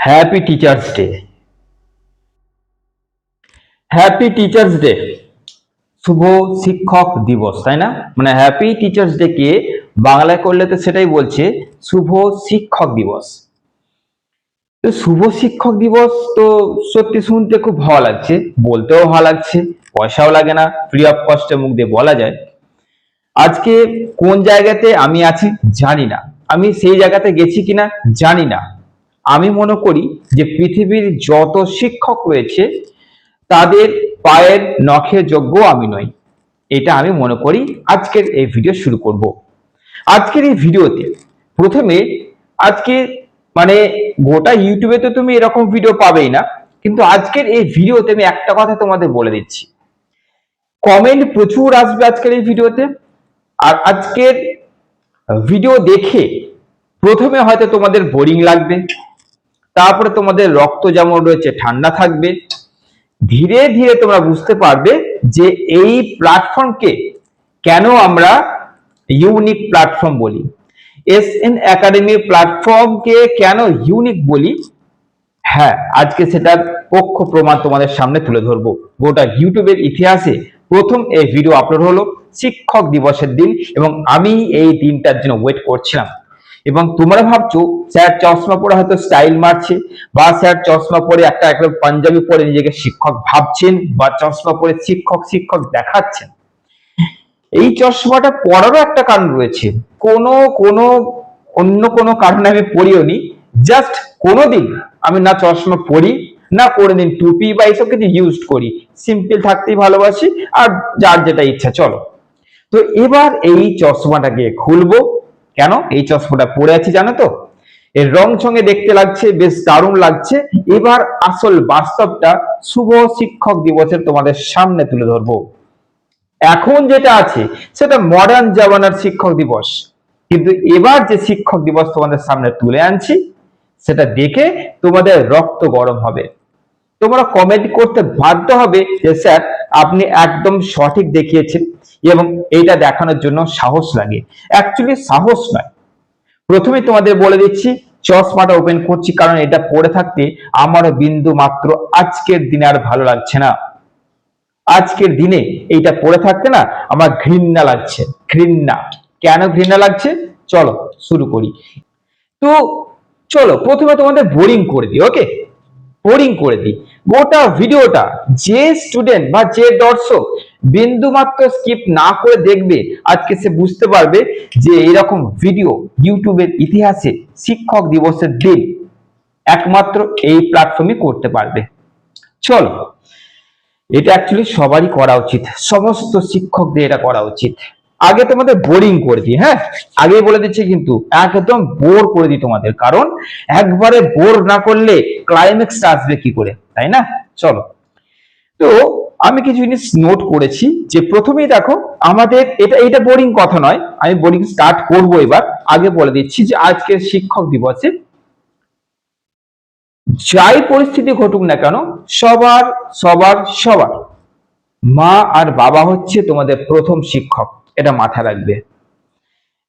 Happy teachers day. Happy teachers day, শুভ শিক্ষক দিবস, তাই না? মানে হ্যাপি টিচার্স ডে কে বাংলায় করলে তো সেটাই বলছে, শুভ শিক্ষক দিবস। তো শুভ শিক্ষক দিবস তো সত্যি শুনতে খুব ভালো লাগছে, বলতেও ভালো লাগছে, পয়সাও লাগে না, ফ্রি অফ কস্টে মুখ দিয়ে বলা যায়। আজকে কোন জায়গাতে আমি আছি জানি না, আমি সেই জায়গাতে গেছি কিনা জানি না। আমি মনে করি যে পৃথিবীর যত শিক্ষক রয়েছে তাদের পায়ের নখের যোগ্য আমি নই, এটা আমি মনে করি। আজকের এই ভিডিও শুরু করব। আজকের এই ভিডিওতে প্রথমে আজকে মানে গোটা ইউটিউবে তো তুমি এরকম ভিডিও পাবেই না, কিন্তু আজকের এই ভিডিওতে আমি একটা কথা তোমাদের বলে দিচ্ছি, কমেন্ট প্রচুর আসবে আজকের এই ভিডিওতে। আর আজকের ভিডিও দেখে প্রথমে হয়তো তোমাদের বোরিং লাগবে, তারপরে তোমাদের রক্ত যেমন রয়েছে ঠান্ডা থাকবে, ধীরে ধীরে তোমরা বুঝতে পারবে যে এই প্ল্যাটফর্মকে কেন আমরা ইউনিক প্ল্যাটফর্ম বলি, এসএন একাডেমি প্ল্যাটফর্মকে কেন ইউনিক বলি। হ্যাঁ, আজকে সেটার পক্ষ প্রমাণ তোমাদের সামনে তুলে ধরবো। গোটা ইউটিউবের ইতিহাসে প্রথম এই ভিডিও আপলোড হলো শিক্ষক দিবসের দিন, এবং আমি এই দিনটার জন্য ওয়েট করছিলাম। এবং তোমরা ভাবছো স্যার চশমা পরে হয়তো স্টাইল মারছে, বা স্যার চশমা পরে একটা পাঞ্জাবি পরে নিজেকে শিক্ষক ভাবছেন, বা চশমা পরে শিক্ষক শিক্ষক দেখাচ্ছেন। এই চশমাটা পরারও একটা কারণ রয়েছে, কোনো কোনো অন্য কোনো কারণে আমি পরিও নি, জাস্ট কোনোদিন আমি না চশমা পরি, না কোনোদিন টুপি বা এইসব কিছু ইউজ করি, সিম্পল থাকতেই ভালোবাসি, আর যার যেটা ইচ্ছা চলো। তো এবার এই চশমাটাকে খুলবো। কেন এই চশমাটা পরে আছি জানো তো? এর রং সঙ্গে দেখতে লাগছে, বেশ দারুণ লাগছে। এবার আসল বাস্তবটা শুভ শিক্ষক দিবসের তোমাদের সামনে তুলে ধরবো। এখন যেটা আছে সেটা মডার্ন জামানার শিক্ষক দিবস, কিন্তু এবার যে শিক্ষক দিবস তোমাদের সামনে তুলে আনছি সেটা দেখে তোমাদের রক্ত গরম হবে। তোমরা কমেন্ট করতে বাধ্য হবে যে স্যার আপনি একদম সঠিক দেখিয়েছেন, এবং এইটা দেখানোর জন্য সাহস লাগে। অ্যাকচুয়ালি সাহস নয়, প্রথমে তোমাদের বলে দিচ্ছি চশমাটা ওপেন করছি কারণ এটা পরে থাকতে আমারও বিন্দু মাত্র আজকের দিনে আর ভালো লাগছে না। আজকের দিনে এইটা পরে থাকতে না আমার ঘৃণা লাগছে, ঘৃণা। কেন ঘৃণা লাগছে চলো শুরু করি। তো চলো প্রথমে তোমাদের বোরিং করে দিই, ওকে? বোরিং করে দিই গোটা ভিডিওটা। যে স্টুডেন্ট বা যে দর্শক বিন্দু মাত্র স্কিপ না করে দেখবে, আজকে সে বুঝতে পারবে যে এরকম ভিডিও ইউটিউবের ইতিহাসে শিক্ষক দিবসের দিন একমাত্র এই প্ল্যাটফর্মে করতে পারবে। চলো, এটা অ্যাকচুয়ালি সবারই করা উচিত, সমস্ত শিক্ষকদের এটা করা উচিত। আগে তোমাদের বোরিং করে দিই, হ্যাঁ আগে বলে দিচ্ছি, কিন্তু একদম বোর করে দিই তোমাদের, কারণ একবারে বোর না করলে ক্লাইম্যাক্সটা আসবে কি করে, তাই না? চলো, তো আমি কিছু জিনিস নোট করেছি। যে প্রথমেই দেখো আমাদের এটা এটা বোরিং কথা নয়, আমি বোরিং স্টার্ট করব এবার। আগে বলে দিচ্ছি যে আজকের শিক্ষক দিবসে যাই পরিস্থিতি ঘটুক না কেন, সবার সবার সবার মা আর বাবা হচ্ছে তোমাদের প্রথম শিক্ষক, এটা মাথায় রাখবে।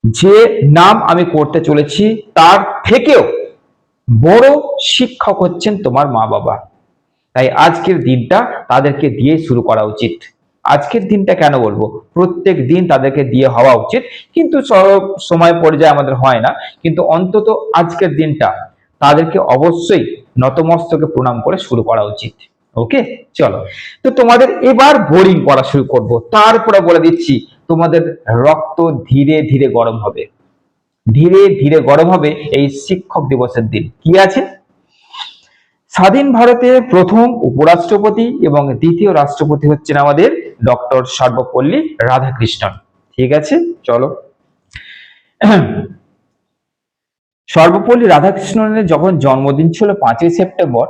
যে নাম আমি করতে চলেছি তার থেকেও বড় শিক্ষক হচ্ছেন তোমার মা বাবা। তাই আজকের দিনটা তাদেরকে দিয়ে শুরু করা উচিত। আজকের দিনটা কেন বলবো, প্রত্যেক দিন তাদেরকে দিয়ে হওয়া উচিত, কিন্তু সব সময় পর্যায়ে আমাদের হয় না। কিন্তু অন্তত আজকের দিনটা তাদেরকে অবশ্যই নতমস্তকে প্রণাম করে শুরু করা উচিত। ওকে, চলো। তো তোমাদের এবার বোরিং করা শুরু করব, তারপরে বলে দিচ্ছি তোমাদের রক্ত ধীরে ধীরে গরম হবে, ধীরে ধীরে গরম হবে এই শিক্ষক দিবসের দিন। কি আছে? স্বাধীন ভারতের প্রথম উপরাষ্ট্রপতি এবং দ্বিতীয় রাষ্ট্রপতি হচ্ছেন আমাদের ডক্টর সর্বপল্লী রাধাকৃষ্ণন। ঠিক আছে, চলো। সর্বপল্লী রাধাকৃষ্ণনের যখন জন্মদিন ছিল 5ই সেপ্টেম্বর,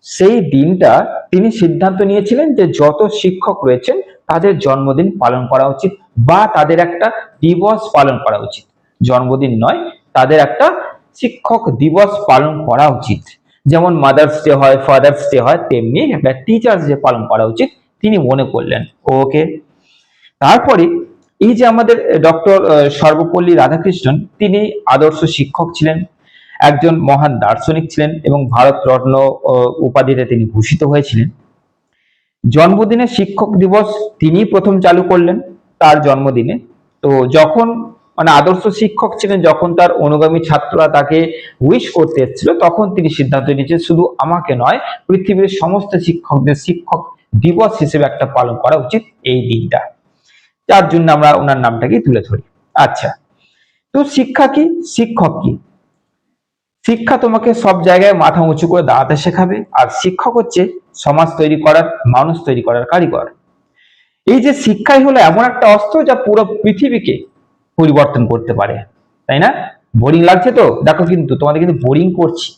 সেই দিনটা তিনি সিদ্ধান্ত নিয়েছিলেন যে যত শিক্ষক রয়েছেন তাদের জন্মদিন পালন করা উচিত, বা তাদের একটা দিবস পালন করা উচিত। জন্মদিন নয়, তাদের একটা শিক্ষক দিবস পালন করা উচিত। যেমন মাদার্স ডে হয়, ফাদার্স ডে হয়, তেমনি একটা টিচার্স ডে পালন করা উচিত তিনি মনে করলেন। ওকে, তারপরে এই যে আমাদের ডক্টর সর্বপল্লী রাধাকৃষ্ণন, তিনি আদর্শ শিক্ষক ছিলেন। একজন মহান দার্শনিক ছিলেন এবং ভারতরত্ন উপাধিতে তিনি ভূষিত হয়েছিলেন। জন্মদিনে শিক্ষক দিবস তিনি প্রথম চালু করলেন তার জন্মদিনে। তো যখন মানে আদর্শ শিক্ষক ছিলেন, যখন তার অনুগামী ছাত্ররা তাকে উইশ করতে এসেছিল, তখন তিনি সিদ্ধান্ত নিয়েছেন শুধু আমাকে নয়, পৃথিবীর সমস্ত শিক্ষকদের শিক্ষক দিবস হিসেবে একটা পালন করা উচিত এই দিনটা, যার জন্য আমরা ওনার নামটাকে তুলে ধরি। আচ্ছা, তো শিক্ষা কি, শিক্ষক কি? শিক্ষা তোমাকে সব জায়গায় মাথা উঁচু করে দাঁড়াতে শেখাবে, আর শিক্ষক হচ্ছে সমাজ তৈরি করার, মানুষ তৈরি করার কারিগর। এই যে শিক্ষাই হলো এমন একটা অস্ত্র যা পুরো পৃথিবীকে পরিবর্তন করতে পারে, তাই না? বোরিং লাগছে তো? দেখো কিন্তু তোমাদের কিন্তু বোরিং করছি,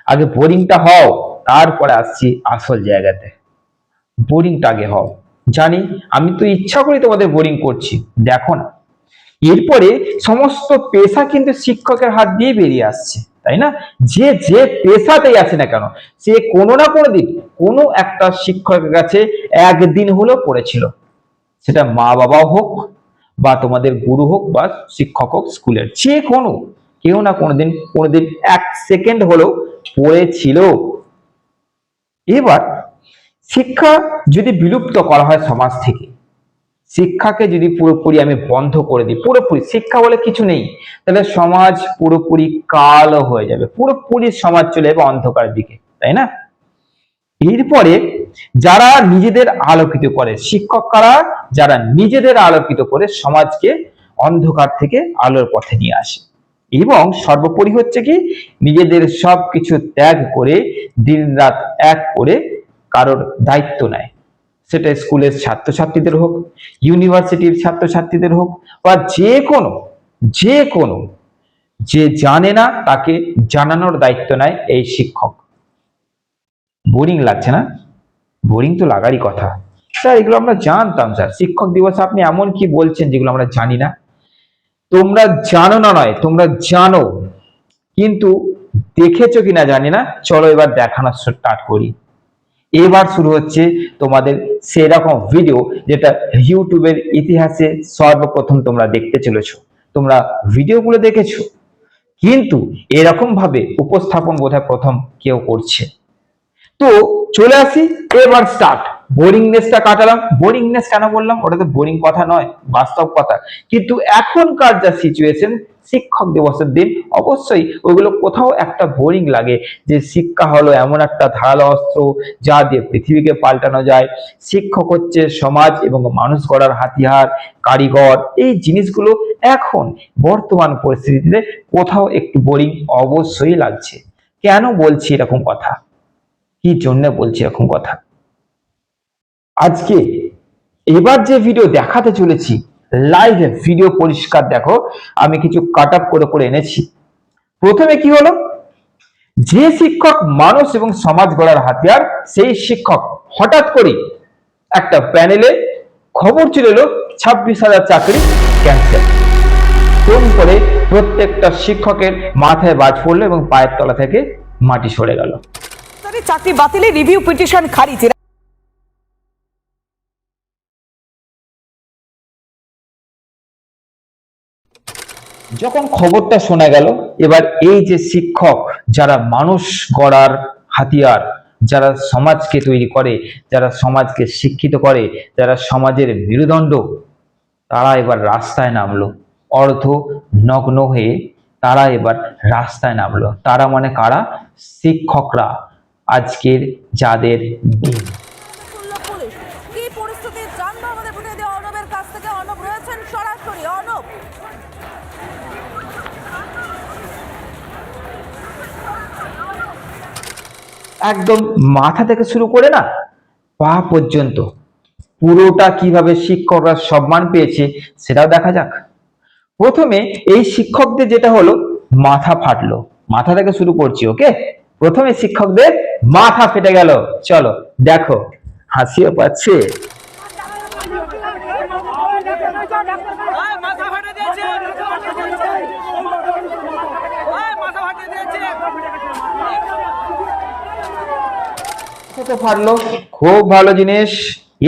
আগে বোরিংটা হও, তারপরে আসছি আসল জায়গাতে। বোরিংটা আগে হও। জানি আমি তো ইচ্ছা করি তোমাদের বোরিং করছি, দেখো না। এরপরে সমস্ত পেশা কিন্তু শিক্ষকের হাত দিয়ে বেরিয়ে আসছে, তাই না? যে যে পেশাতেই আছে না কেন, সে কোনো না কোনো দিন কোনো একটা শিক্ষকের কাছে একদিন হলেও পড়েছিল। সেটা মা বাবাও হোক, বা তোমাদের গুরু হোক, বা শিক্ষক হোক স্কুলের, যে কোনো কেউ না কোনোদিন এক সেকেন্ড হলেও পড়েছিল। এবার শিক্ষা যদি বিলুপ্ত করা হয় সমাজ থেকে, শিক্ষাকে যদি পুরোপুরি আমি বন্ধ করে দিই, পুরোপুরি শিক্ষা বলে কিছু নেই, তাহলে সমাজ পুরোপুরি কালো হয়ে যাবে, পুরোপুরি সমাজ চলে যাবে অন্ধকারের দিকে, তাই না? এরপরে যারা নিজেদের আলোকিত করে, শিক্ষক কারা? যারা নিজেদের আলোকিত করে সমাজকে অন্ধকার থেকে আলোর পথে নিয়ে আসে, এবং সর্বোপরি হচ্ছে কি, নিজেদের সবকিছু ত্যাগ করে দিনরাত এক করে কারোর দায়িত্ব নেয়। সেটা স্কুলের ছাত্রছাত্রীদের হোক, ইউনিভার্সিটির ছাত্রছাত্রীদের হোক, বা যে কোনো যে জানে না তাকে জানানোর দায়িত্ব নেয় এই শিক্ষক। বোরিং লাগছে না? বোরিং তো লাগারই কথা স্যার, এগুলো আমরা জানতাম স্যার। শিক্ষক দিবসে আপনি এমন কি বলছেন যেগুলো আমরা জানি না? তোমরা জানো না নয়, তোমরা জানো, কিন্তু দেখেছো কিনা জানি না। চলো এবার দেখানো স্টার্ট করি। এবার শুরু হচ্ছে তোমাদের সেরকম ভিডিও যেটা ইউটিউবের ইতিহাসে সর্বপ্রথম তোমরা দেখতে চলেছো। তোমরা ভিডিওগুলো দেখেছো, কিন্তু এরকম ভাবে উপস্থাপন বোধহয় প্রথম কেউ করছে। তো চলে আসি, এবার স্টার্ট। বোরিংনেসটা কাটালাম। বোরিংনেস কেন বললাম? ওটা তো বোরিং কথা নয়, বাস্তব কথা। কিন্তু এখনকার যা সিচুয়েশন, শিক্ষক দিবসের দিন অবশ্যই ওইগুলো কোথাও একটা বোরিং লাগে, যে শিক্ষা হলো এমন একটা ধারালো অস্ত্র যা দিয়ে পৃথিবীকে পাল্টানো যায়। শিক্ষক হচ্ছে সমাজ এবং মানুষ গড়ার হাতিয়ার, কারিগর। এই জিনিসগুলো এখন বর্তমান পরিস্থিতিতে কোথাও একটু বোরিং অবশ্যই লাগছে। কেন বলছি এরকম কথা, কি জন্য বলছি এরকম কথা? আজকে এবার যে ভিডিও দেখাতে চলেছি, লাইভ ভিডিও, পরিষ্কার দেখো, আমি কিছু কাট আপ করে এনেছি। প্রথমে কি হলো, যে শিক্ষক মানুষ এবং সমাজ গড়ার হাতিয়ার, সেই শিক্ষক হঠাৎ করে একটা প্যানেলে খবর চলে এলো 26,000 চাকরি ক্যান্সেল। ফোন করে প্রত্যেকটা শিক্ষকের মাথায় বাজ পড়লো এবং পায়ের তলা থেকে মাটি সরে গেল। চাকরি বাতিলে রিভিউ পিটিশন খারিজ। যখন খবরটা শোনা গেল, এবার এই যে শিক্ষক, যারা মানুষ গড়ার হাতিয়ার, যারা সমাজকে তৈরি করে, যারা সমাজকে শিক্ষিত করে, যারা সমাজের মেরুদণ্ড, তারা এবার রাস্তায় নামলো। অর্ধ নগ্ন হয়ে তারা এবার রাস্তায় নামলো। তারা মানে কারা? শিক্ষকরা। আজকের যাদের দিন। একদম মাথা থেকে শুরু করে না পা পর্যন্ত পুরোটা কিভাবে শিক্ষকরা সম্মান পেয়েছে সেটাও দেখা যাক। প্রথমে এই শিক্ষকদের যেটা হলো, মাথা ফাটলো। মাথা থেকে শুরু করছি, ওকে? প্রথমে শিক্ষকদের মাথা ফেটে গেল। চলো দেখো, হাসিও পাচ্ছে। ফাটলো, খুব ভালো জিনিস।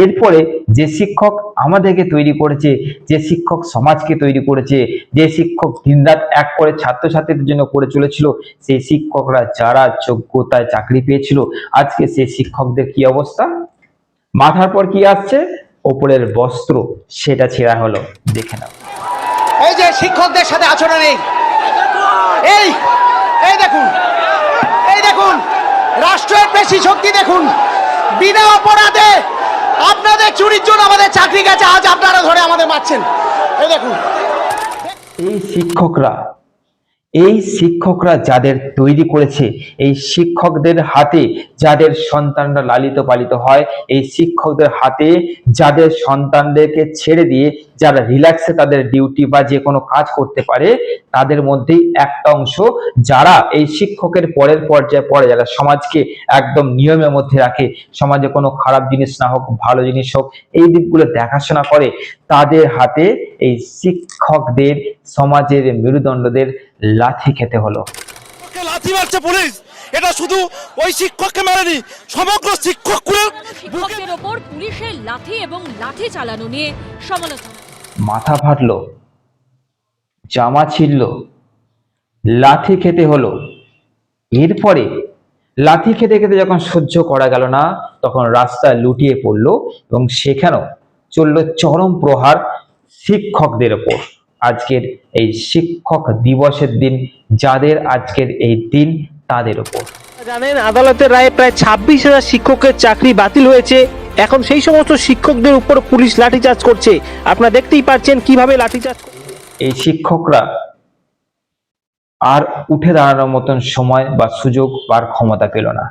এরপরে যে শিক্ষক আমাদেরকে তৈরি করেছে, যে শিক্ষক সমাজকে তৈরি করেছে, যে শিক্ষক দিনরাত এক করে ছাত্রছাত্রীদের জন্য করে চলেছিল, সেই শিক্ষকরা যারা যোগ্যতায় চাকরি পেয়েছিল, আজকে সেই শিক্ষকদের কি অবস্থা? মাথার পর কি আসছে? ওপরের বস্ত্র সেটা ছেঁড়া হলো। দেখে নাও। এই যে শিক্ষকদের সাথে আচরণ এই এই দেখুন, এই দেখুন রাষ্ট্রের পেশি শক্তি দেখুন। বিনা অপরাধে আপনাদের চুরির জন্য আমাদের চাকরি গেছে, আজ আপনারা ধরে আমাদের মারছেন। এই দেখুন, এই শিক্ষকরা যাদের তৈরি করেছে, এই শিক্ষকদের হাতে যাদের সন্তানরা লালিত পালিত হয়, এই শিক্ষকদের হাতে যাদের সন্তানদেরকে ছেড়ে দিয়ে যারা রিল্যাক্সে তাদের ডিউটি বা যে কোনো কাজ করতে পারে, তাদের মধ্যেই একটা অংশ যারা এই শিক্ষকের পরের পর্যায়ে পড়ে, যারা সমাজকে একদম নিয়মের মধ্যে রাখে, সমাজে কোনো খারাপ জিনিস না হোক, ভালো জিনিস হোক, এই দিকগুলো দেখাশোনা করে, তাদের হাতে এই শিক্ষকদের, সমাজের মেরুদণ্ডদের লাথি খেতে হলো। লাথি মারছে পুলিশ, এটা শুধু ওই শিক্ষককে মারেনি, সমগ্র শিক্ষকদের ওপর পুলিশের লাঠি এবং লাঠি চালানো নিয়ে সমালোচনা। মাথা ফাটলো, জামা ছিঁড়ল, লাথি খেতে হলো। এরপরে লাথি খেতে খেতে যখন সহ্য করা গেল না, তখন রাস্তায় লুটিয়ে পড়লো এবং সেখানেও চললো চরম প্রহার শিক্ষকদের ওপর। আজকের এই শিক্ষক দিবসের দিন, যাদের আজকের এই দিন, তাদের ওপর। জানেন, আদালতের রায়ে প্রায় 26,000 শিক্ষকের চাকরি বাতিল হয়েছে। এখন সেই সমস্ত শিক্ষকদের উপর পুলিশ লাঠিচার্জ করছে। আপনারা দেখতেই পাচ্ছেন কিভাবে লাঠিচার্জ। এই শিক্ষকরা আর উঠে দাঁড়ানোর মতন সময় বা সুযোগ বা ক্ষমতা পেল না।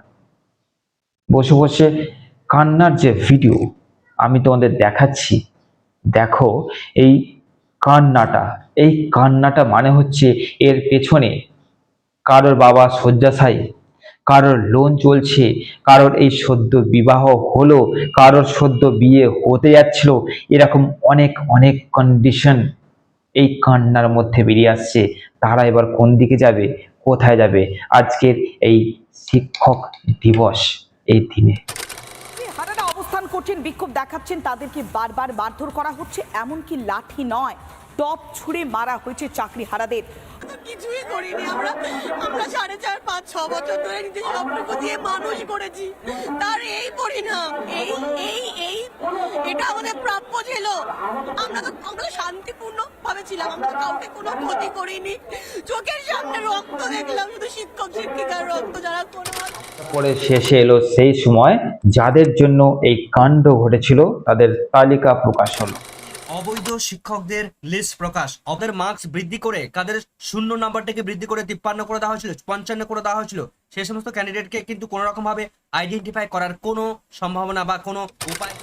বসে বসে কান্নার যে ভিডিও আমি তোমাদের দেখাচ্ছি, দেখো এই কান্নাটা মানে হচ্ছে এর পেছনে কারোর বাবা শয্যাশায়ী, কারোর লোন চলছে, কারোর এই সদ্য বিবাহ হলো, কারোর সদ্য বিয়ে হতে যাচ্ছিল, এরকম অনেক অনেক কন্ডিশন এই কান্নার মধ্যে বেরিয়ে আসছে। তারা এবার কোন দিকে যাবে, কোথায় যাবে আজকের এই শিক্ষক দিবস এই দিনে? হারারা অবস্থান করছেন, বিক্ষোভ দেখাচ্ছেন, তাদেরকে বারবার মারধর করা হচ্ছে, এমনকি লাঠি নয়, টপ ছুঁড়ে মারা হয়েছে চাকরি হারাদের। কিছুই করিনি আমরা 4.5, 5, 6 বছর ধরে নিজের স্বপ্নকে দিয়ে মানুষ করেছি, তার এই পরিণাম। এটা আমাদের প্রাপ্য ছিল। আমরা তো শান্তিপূর্ণ ভাবে ছিলাম, আমরা তো কাউকে কোনো ক্ষতি করিনি। চোখের সামনে রক্ত দেখলাম, শুধু শিক্ষক শিক্ষিকার রক্ত, যারা কোনো পরে শেষে এলো সেই সময় যাদের জন্য এই কাণ্ড ঘটেছিল, তাদের তালিকা প্রকাশ হলো। অবৈধ শিক্ষকদের লিস্ট প্রকাশ। ওদের মার্কস বৃদ্ধি করে, কাদের 0 নাম্বারটাকে বৃদ্ধি করে 53 করে দেওয়া হয়েছিল, 55 করে দেওয়া হয়েছিল। সেই সমস্ত ক্যান্ডিডেটকে কিন্তু কোনো রকম ভাবে আইডেন্টিফাই করার কোনো সম্ভাবনা বা কোনো উপায়।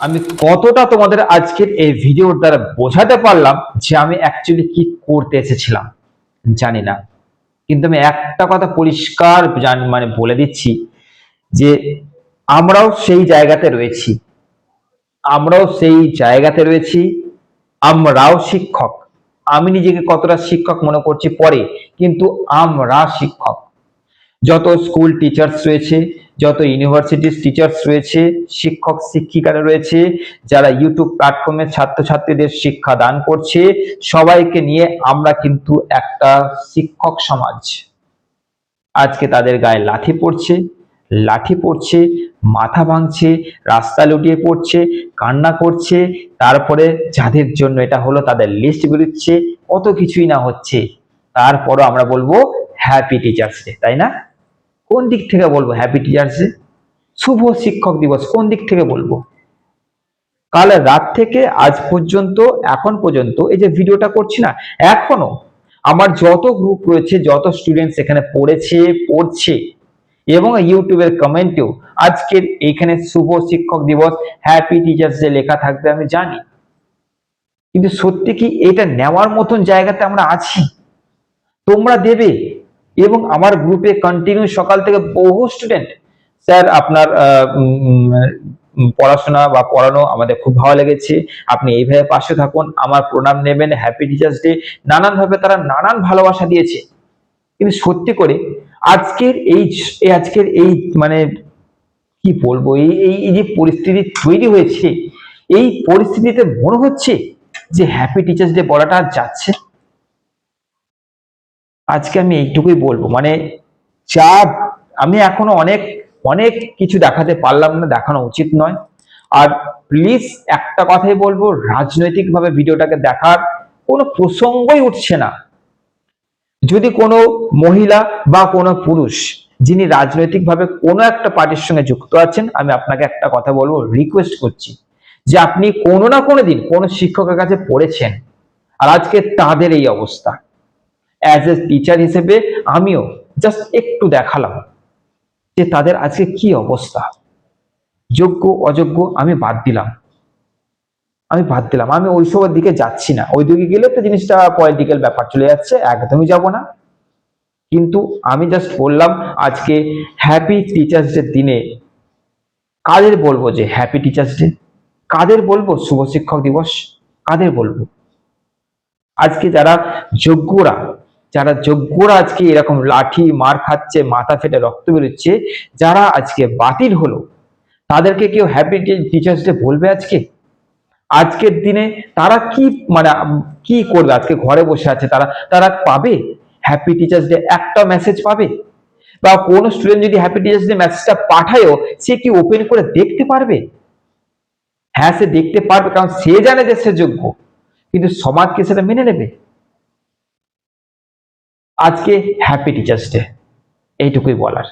আমি কতটা তোমাদের আজকের এই ভিডিওর দ্বারা বোঝাতে পারলাম যে আমি অ্যাকচুয়ালি কি করতে এসেছিলাম জানি না, কিন্তু আমি একটা কথা পরিষ্কার মানে বলে দিচ্ছি যে আমরাও সেই জায়গাতে রয়েছি, আমরাও শিক্ষক। আমি নিজেকে কতটা শিক্ষক মনে করছি পরে, কিন্তু আমরা শিক্ষক। যত স্কুল টিচার্স রয়েছে, যত ইউনিভার্সিটির টিচার্স রয়েছে, শিক্ষক শিক্ষিকারা রয়েছে, যারা ইউটিউব প্ল্যাটফর্মে ছাত্রছাত্রীদের শিক্ষা দান করছে, সবাইকে নিয়ে আমরা কিন্তু একটা শিক্ষক সমাজ। আজকে তাদের গায়ে লাঠি পড়ছে, মাথা ভাঙছে, রাস্তা লুটিয়ে পড়ছে, কান্না করছে, তারপরে যাদের জন্য এটা হলো তাদের লিস্ট বেরোচ্ছে, কত কিছুই না হচ্ছে, তারপরও আমরা বলবো হ্যাপি টিচার্স ডে, তাই না? কোন দিক থেকে বলবো হ্যাপি টিচার্স ডে, শুভ শিক্ষক দিবস, কোন দিক থেকে বলবো? কাল রাত থেকে আজ পর্যন্ত, এখন পর্যন্ত এই যে ভিডিওটা করছি না, এখনো আমার যত গ্রুপ রয়েছে, যত স্টুডেন্টস এখানে পড়ছে এবং ইউটিউবের কমেন্টেও আজকের এখানে শুভ শিক্ষক দিবস, হ্যাপি টিচার্স ডে লেখা থাকবে, আমি জানি। কিন্তু সত্যি কি এটা নেওয়ার মতন জায়গাতে আমরা আছি? তোমরা দেবে, এবং আমার গ্রুপে কন্টিনিউ সকাল থেকে বহু স্টুডেন্ট, স্যার আপনার পড়াশোনা বা পড়ানো আমাদের খুব ভালো লেগেছে, আপনি এইভাবে পাশে থাকুন, আমার প্রণাম নেবেন, হ্যাপি টিচার্স ডে, নানানভাবে তারা নানান ভালোবাসা দিয়েছে। কিন্তু সত্যি করে আজকের এই মানে কি বলবো, এই যে পরিস্থিতি তৈরি হয়েছে, এই পরিস্থিতিতে মনে হচ্ছে যে হ্যাপি টিচার্স ডে বলাটা আর যাচ্ছে। আজকে আমি এইটুকুই বলবো, মানে যা আমি এখনো অনেক অনেক কিছু দেখাতে পারলাম না, দেখানো উচিত নয়। আর প্লিজ একটা কথাই বলবো, রাজনৈতিকভাবে ভিডিওটাকে দেখার কোনো প্রসঙ্গই উঠছে না। যদি কোনো মহিলা বা কোনো পুরুষ যিনি রাজনৈতিকভাবে কোনো একটা পার্টির সঙ্গে যুক্ত আছেন, আমি আপনাকে একটা কথা বলবো, রিকোয়েস্ট করছি যে আপনি কোনো না কোনো দিন কোনো শিক্ষকের কাছে পড়েছেন, আর আজকে তাদের এই অবস্থা। অ্যাজ এ টিচার হিসেবে আমিও জাস্ট একটু দেখালাম যে তাদের আজকে কি অবস্থা। যোগ্য অযোগ্য আমি বাদ দিলাম, আমি ওইসবের দিকে যাচ্ছি না। ওই দিকে গেলে তো জিনিসটা পলিটিক্যাল ব্যাপার চলে যাচ্ছে, একদমই যাব না। কিন্তু আমি জাস্ট বললাম, আজকে হ্যাপি টিচার্স ডে দিনে কাদের বলবো যে হ্যাপি টিচার্স ডে, কাদের বলবো শুভ শিক্ষক দিবস, কাদের বলবো? আজকে যারা যোগ্যরা আজকে এরকম লাঠি মার খাচ্ছে, মাথা ফেটে রক্ত বেরোচ্ছে, যারা আজকে বাতিল হলো, তাদেরকে কেউ হ্যাপি টিচার্স ডে বলবে আজকে? আজকের দিনে তারা কি মানে কি করবে? আজকে ঘরে বসে আছে, তারা পাবে হ্যাপি টিচার্স ডে একটা মেসেজ পাবে? বা কোন স্টুডেন্ট যদি হ্যাপি টিচার্স ডে মেসেজটা পাঠায়ও, সে কি ওপেন করে দেখতে পারবে? হ্যাঁ, সে দেখতে পারবে, কারণ সে জানে যে সে যোগ্য, কিন্তু সমাজ কি সেটা মেনে নেবে? আজকে হ্যাপি টিচার্স ডে, এইটুকুই বলার।